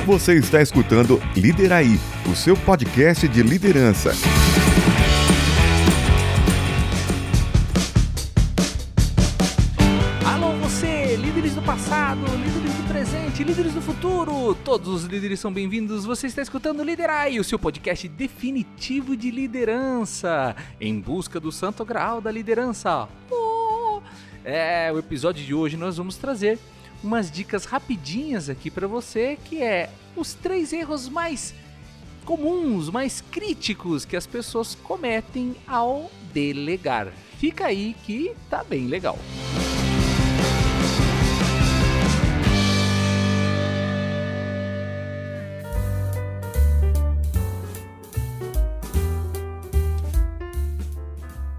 Você está escutando Lideraí, o seu podcast de liderança. Alô você, líderes do passado, líderes do presente, líderes do futuro. Todos os líderes são bem-vindos. Você está escutando Lideraí, o seu podcast definitivo de liderança, em busca do santo graal da liderança. O episódio de hoje nós vamos trazer umas dicas rapidinhas aqui para você, que é os 3 erros mais comuns, mais críticos que as pessoas cometem ao delegar. Fica aí que tá bem legal.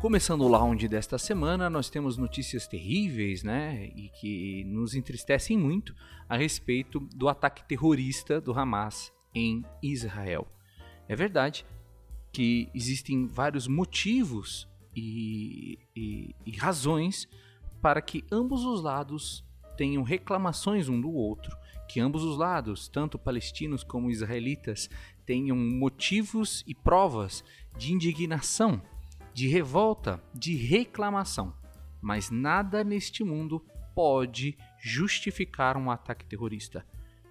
Começando o round desta semana, nós temos notícias terríveis, né, e que nos entristecem muito a respeito do ataque terrorista do Hamas em Israel. É verdade que existem vários motivos e razões para que ambos os lados tenham reclamações um do outro, que ambos os lados, tanto palestinos como israelitas, tenham motivos e provas de indignação, de revolta, de reclamação, mas nada neste mundo pode justificar um ataque terrorista.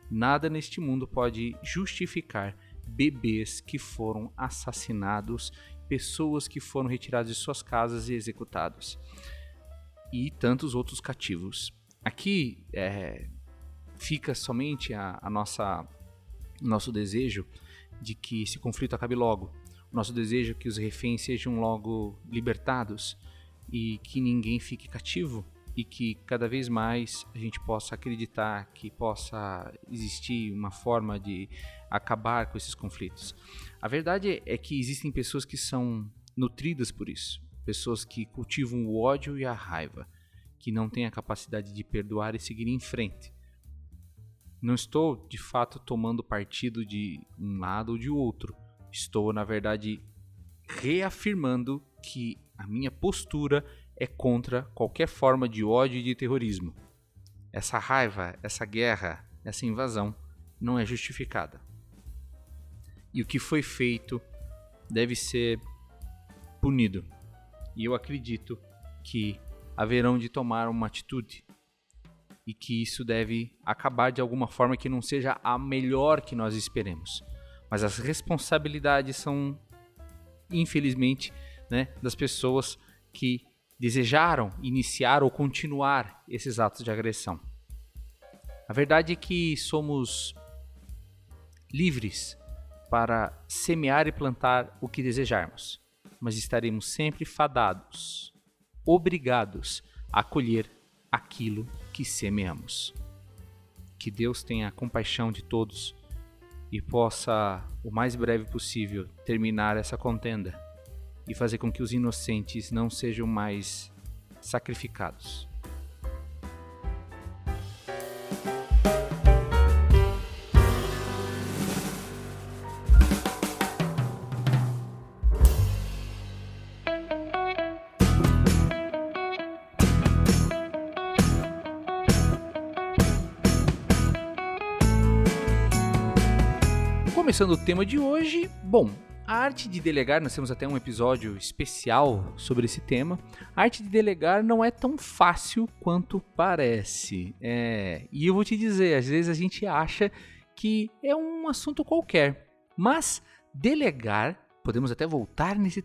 Nada neste mundo pode justificar bebês que foram assassinados, pessoas que foram retiradas de suas casas e executados, e tantos outros cativos. Aqui fica somente nosso desejo de que esse conflito acabe logo. Nosso desejo é que os reféns sejam logo libertados e que ninguém fique cativo, e que cada vez mais a gente possa acreditar que possa existir uma forma de acabar com esses conflitos. A verdade é que existem pessoas que são nutridas por isso, pessoas que cultivam o ódio e a raiva, que não têm a capacidade de perdoar e seguir em frente. Não estou, de fato, tomando partido de um lado ou de outro. Estou, na verdade, reafirmando que a minha postura é contra qualquer forma de ódio e de terrorismo. Essa raiva, essa guerra, essa invasão não é justificada. E o que foi feito deve ser punido. E eu acredito que haverão de tomar uma atitude e que isso deve acabar de alguma forma que não seja a melhor que nós esperemos. Mas as responsabilidades são, infelizmente, das pessoas que desejaram iniciar ou continuar esses atos de agressão. A verdade é que somos livres para semear e plantar o que desejarmos, mas estaremos sempre fadados, obrigados a colher aquilo que semeamos. Que Deus tenha compaixão de todos e possa, o mais breve possível, terminar essa contenda e fazer com que os inocentes não sejam mais sacrificados. Começando o tema de hoje, a arte de delegar, nós temos até um episódio especial sobre esse tema. A arte de delegar não é tão fácil quanto parece. E eu vou te dizer, às vezes a gente acha que é um assunto qualquer, mas delegar, podemos até voltar nesse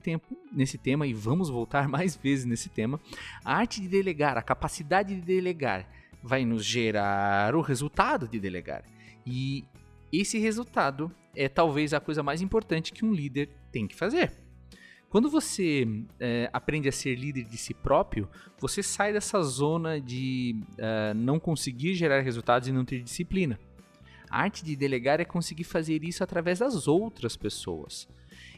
tema, e vamos voltar mais vezes nesse tema. A arte de delegar, a capacidade de delegar, vai nos gerar o resultado de delegar. E esse resultado é talvez a coisa mais importante que um líder tem que fazer. Quando você aprende a ser líder de si próprio, você sai dessa zona de não conseguir gerar resultados e não ter disciplina. A arte de delegar é conseguir fazer isso através das outras pessoas.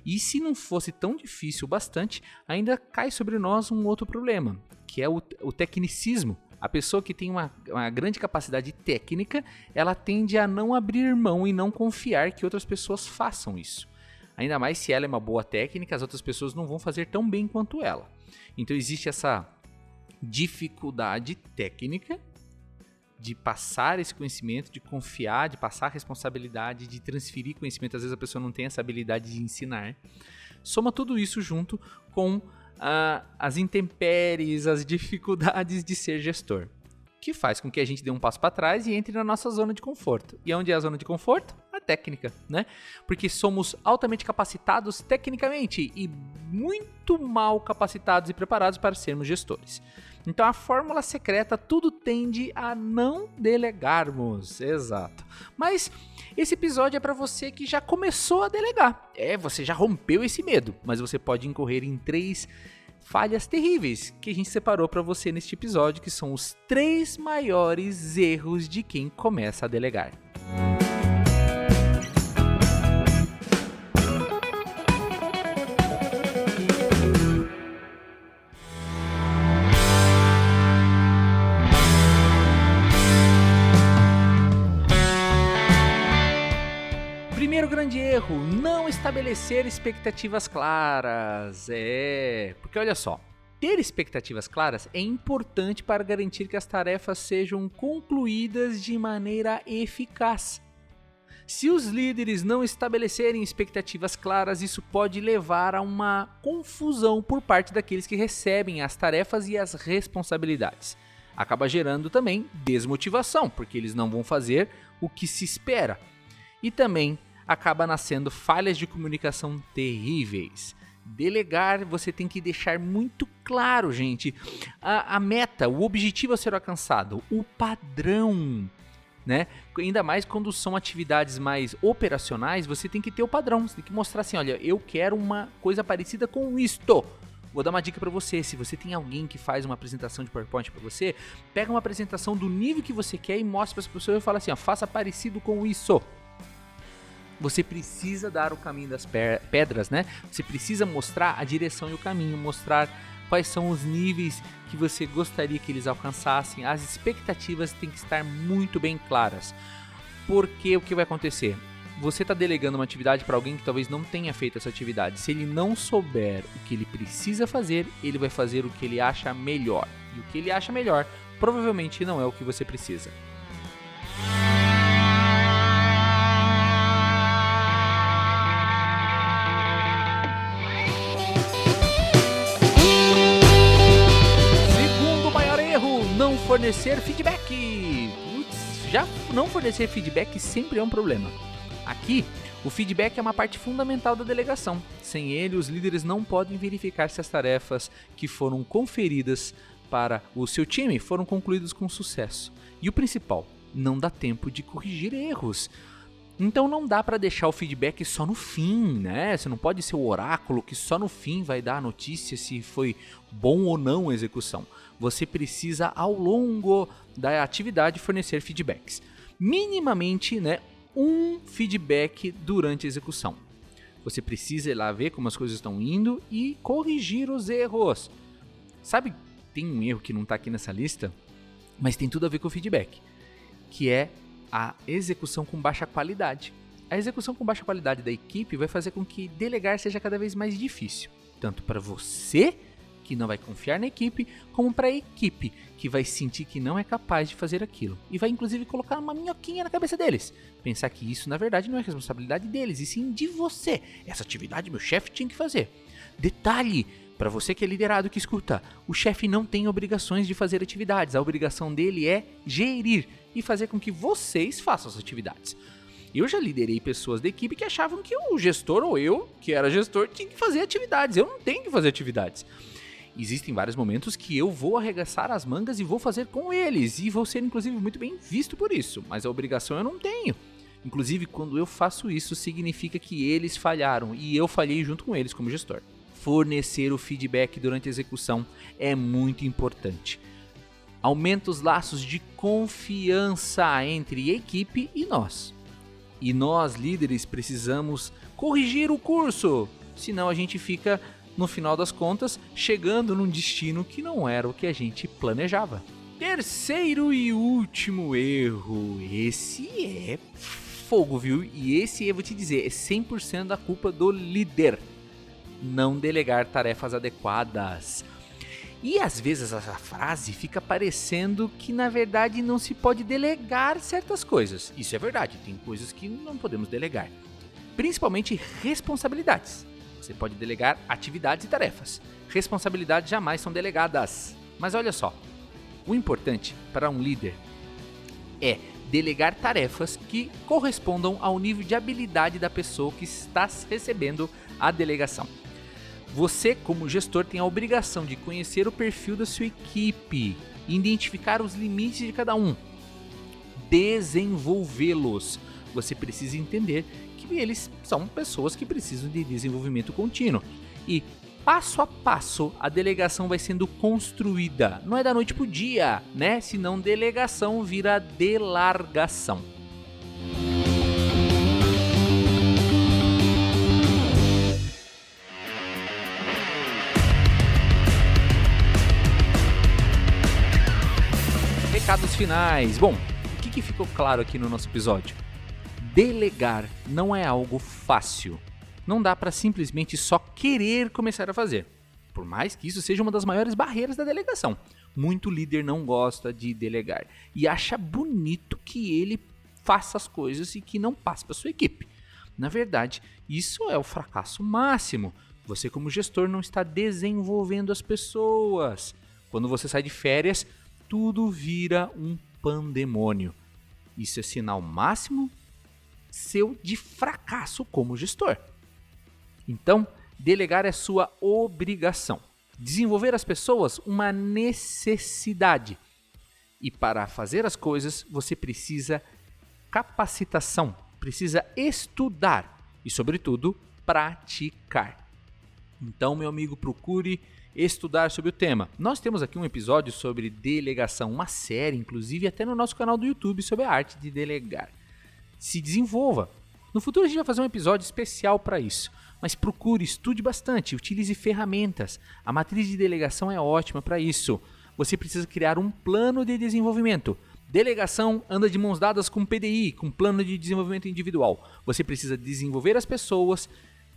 E se não fosse tão difícil bastante, ainda cai sobre nós um outro problema, que é o tecnicismo. A pessoa que tem uma grande capacidade técnica, ela tende a não abrir mão e não confiar que outras pessoas façam isso. Ainda mais se ela é uma boa técnica, as outras pessoas não vão fazer tão bem quanto ela. Então existe essa dificuldade técnica de passar esse conhecimento, de confiar, de passar a responsabilidade, de transferir conhecimento. Às vezes a pessoa não tem essa habilidade de ensinar. Soma tudo isso junto com as intempéries, as dificuldades de ser gestor, que faz com que a gente dê um passo para trás e entre na nossa zona de conforto. E onde é a zona de conforto? A técnica, né? Porque somos altamente capacitados tecnicamente e muito mal capacitados e preparados para sermos gestores. Então a fórmula secreta, tudo tende a não delegarmos, exato. Mas esse episódio é para você que já começou a delegar. Você já rompeu esse medo, mas você pode incorrer em 3 falhas terríveis que a gente separou para você neste episódio, que são os 3 maiores erros de quem começa a delegar. Primeiro grande erro, não estabelecer expectativas claras. Porque olha só, ter expectativas claras é importante para garantir que as tarefas sejam concluídas de maneira eficaz. Se os líderes não estabelecerem expectativas claras, isso pode levar a uma confusão por parte daqueles que recebem as tarefas e as responsabilidades. Acaba gerando também desmotivação, porque eles não vão fazer o que se espera. E também acaba nascendo falhas de comunicação terríveis. Delegar, você tem que deixar muito claro, gente, a meta, o objetivo a ser alcançado, o padrão, né? Ainda mais quando são atividades mais operacionais, você tem que ter o padrão, você tem que mostrar assim, olha, eu quero uma coisa parecida com isto. Vou dar uma dica para você, se você tem alguém que faz uma apresentação de PowerPoint para você, pega uma apresentação do nível que você quer e mostra para as pessoas e fala assim, ó, faça parecido com isso. Você precisa dar o caminho das pedras, né? Você precisa mostrar a direção e o caminho, mostrar quais são os níveis que você gostaria que eles alcançassem. As expectativas têm que estar muito bem claras. Porque o que vai acontecer? Você está delegando uma atividade para alguém que talvez não tenha feito essa atividade. Se ele não souber o que ele precisa fazer, ele vai fazer o que ele acha melhor. E o que ele acha melhor provavelmente não é o que você precisa. Não fornecer feedback. Já não fornecer feedback sempre é um problema. Aqui, o feedback é uma parte fundamental da delegação. Sem ele, os líderes não podem verificar se as tarefas que foram conferidas para o seu time foram concluídas com sucesso. E o principal, não dá tempo de corrigir erros. Então não dá para deixar o feedback só no fim, né? Você não pode ser o oráculo que só no fim vai dar a notícia se foi bom ou não a execução. Você precisa ao longo da atividade fornecer feedbacks. Minimamente, né, um feedback durante a execução. Você precisa ir lá ver como as coisas estão indo e corrigir os erros. Sabe, tem um erro que não está aqui nessa lista, mas tem tudo a ver com o feedback, que é a execução com baixa qualidade. A execução com baixa qualidade da equipe vai fazer com que delegar seja cada vez mais difícil, tanto para você, que não vai confiar na equipe, como para a equipe, que vai sentir que não é capaz de fazer aquilo. E vai inclusive colocar uma minhoquinha na cabeça deles. Pensar que isso na verdade não é responsabilidade deles, e sim de você. Essa atividade meu chefe tinha que fazer. Detalhe, para você que é liderado que escuta, o chefe não tem obrigações de fazer atividades. A obrigação dele é gerir e fazer com que vocês façam as atividades. Eu já liderei pessoas da equipe que achavam que o gestor ou eu, que era gestor, tinha que fazer atividades. Eu não tenho que fazer atividades. Existem vários momentos que eu vou arregaçar as mangas e vou fazer com eles. E vou ser, inclusive, muito bem visto por isso. Mas a obrigação eu não tenho. Inclusive, quando eu faço isso, significa que eles falharam. E eu falhei junto com eles como gestor. Fornecer o feedback durante a execução é muito importante. Aumenta os laços de confiança entre a equipe e nós. E nós, líderes, precisamos corrigir o curso. Senão a gente fica, no final das contas, chegando num destino que não era o que a gente planejava. Terceiro e último erro. Esse é fogo, viu? E esse, eu vou te dizer, é 100% da culpa do líder. Não delegar tarefas adequadas. E às vezes essa frase fica parecendo que na verdade não se pode delegar certas coisas. Isso é verdade, tem coisas que não podemos delegar. Principalmente responsabilidades. Você pode delegar atividades e tarefas. Responsabilidades jamais são delegadas. Mas olha só, o importante para um líder é delegar tarefas que correspondam ao nível de habilidade da pessoa que está recebendo a delegação. Você, como gestor, tem a obrigação de conhecer o perfil da sua equipe, identificar os limites de cada um, desenvolvê-los. Você precisa entender que eles são pessoas que precisam de desenvolvimento contínuo. E passo a passo a delegação vai sendo construída. Não é da noite pro dia, né? Senão delegação vira delargação. Recados finais. Bom, o que ficou claro aqui no nosso episódio? Delegar não é algo fácil. Não dá para simplesmente só querer começar a fazer. Por mais que isso seja uma das maiores barreiras da delegação. Muito líder não gosta de delegar e acha bonito que ele faça as coisas e que não passe para sua equipe. Na verdade, isso é o fracasso máximo. Você, como gestor, não está desenvolvendo as pessoas. Quando você sai de férias, tudo vira um pandemônio. Isso é sinal máximo seu de fracasso como gestor. Então, delegar é sua obrigação. Desenvolver as pessoas, uma necessidade. E para fazer as coisas, você precisa capacitação, precisa estudar e, sobretudo, praticar. Então, meu amigo, procure estudar sobre o tema. Nós temos aqui um episódio sobre delegação, uma série, inclusive, até no nosso canal do YouTube sobre a arte de delegar. Se desenvolva. No futuro a gente vai fazer um episódio especial para isso. Mas procure, estude bastante, utilize ferramentas. A matriz de delegação é ótima para isso. Você precisa criar um plano de desenvolvimento. Delegação anda de mãos dadas com PDI, com plano de desenvolvimento individual. Você precisa desenvolver as pessoas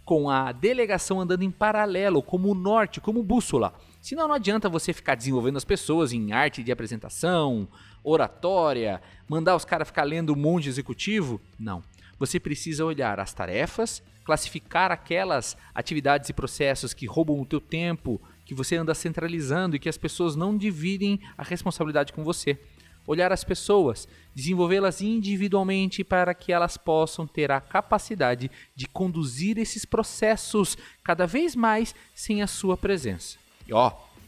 com a delegação andando em paralelo, como norte, como bússola. Senão não adianta você ficar desenvolvendo as pessoas em arte de apresentação, oratória, mandar os caras ficar lendo um monte executivo. Não. Você precisa olhar as tarefas, classificar aquelas atividades e processos que roubam o teu tempo, que você anda centralizando e que as pessoas não dividem a responsabilidade com você. Olhar as pessoas, desenvolvê-las individualmente para que elas possam ter a capacidade de conduzir esses processos cada vez mais sem a sua presença. E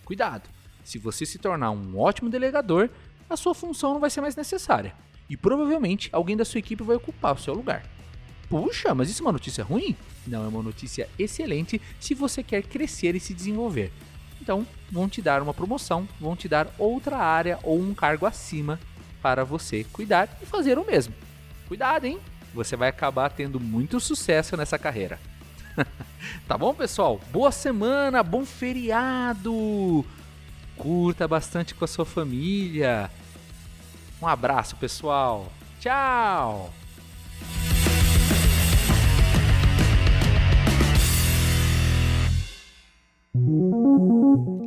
cuidado, se você se tornar um ótimo delegador, a sua função não vai ser mais necessária. E provavelmente alguém da sua equipe vai ocupar o seu lugar. Puxa, mas isso é uma notícia ruim? Não, é uma notícia excelente se você quer crescer e se desenvolver. Então, vão te dar uma promoção, vão te dar outra área ou um cargo acima para você cuidar e fazer o mesmo. Cuidado, hein? Você vai acabar tendo muito sucesso nessa carreira. Tá bom, pessoal? Boa semana, bom feriado! Curta bastante com a sua família. Um abraço, pessoal. Tchau!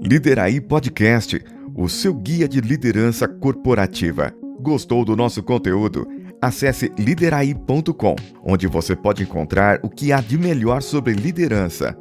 Lideraí Podcast, o seu guia de liderança corporativa. Gostou do nosso conteúdo? Acesse lideraí.com, onde você pode encontrar o que há de melhor sobre liderança.